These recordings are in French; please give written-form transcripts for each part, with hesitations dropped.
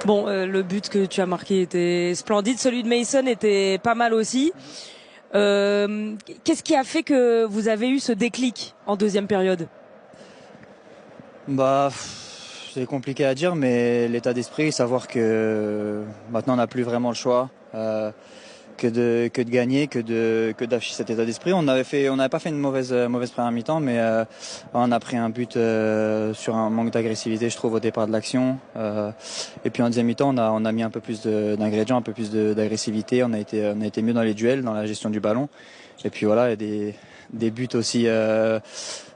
Bon, le but que tu as marqué était splendide, celui de Mason était pas mal aussi. Qu'est-ce qui a fait que vous avez eu ce déclic en deuxième période? Bah, c'est compliqué à dire, mais l'état d'esprit, savoir que maintenant on n'a plus vraiment le choix que de gagner, que d'afficher cet état d'esprit. On n'avait pas fait une mauvaise première mi-temps, mais on a pris un but sur un manque d'agressivité, je trouve, au départ de l'action. Et puis en deuxième mi-temps, on a mis un peu plus d'ingrédients, un peu plus d'agressivité. On a été mieux dans les duels, dans la gestion du ballon. Et puis voilà, il y a des buts aussi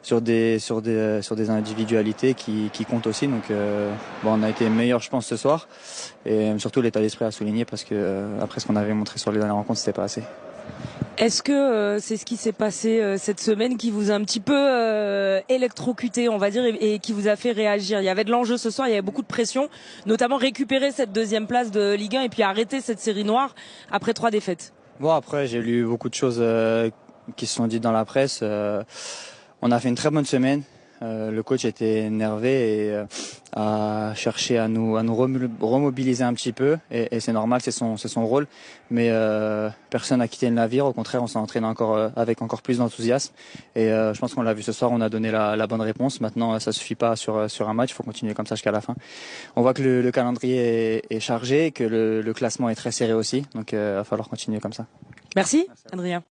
sur des individualités qui comptent aussi. Donc bon, on a été meilleur, je pense, ce soir. Et surtout l'état d'esprit à souligner parce que après ce qu'on avait montré sur les dernières rencontres, c'était pas assez. Est-ce que c'est ce qui s'est passé cette semaine qui vous a un petit peu électrocuté, on va dire, et qui vous a fait réagir? Il y avait de l'enjeu ce soir, il y avait beaucoup de pression, notamment récupérer cette deuxième place de Ligue 1 et puis arrêter cette série noire après 3 défaites. Bon, après, j'ai lu beaucoup de choses qui se sont dites dans la presse. On a fait une très bonne semaine. Le coach était énervé et a cherché à nous remobiliser un petit peu. Et c'est normal, c'est son rôle. Mais personne n'a quitté le navire. Au contraire, on s'est entraîné avec encore plus d'enthousiasme. Et je pense qu'on l'a vu ce soir, on a donné la bonne réponse. Maintenant, ça suffit pas sur un match. Il faut continuer comme ça jusqu'à la fin. On voit que le calendrier est chargé, que le classement est très serré aussi. Donc, il va falloir continuer comme ça. Merci, Adrien.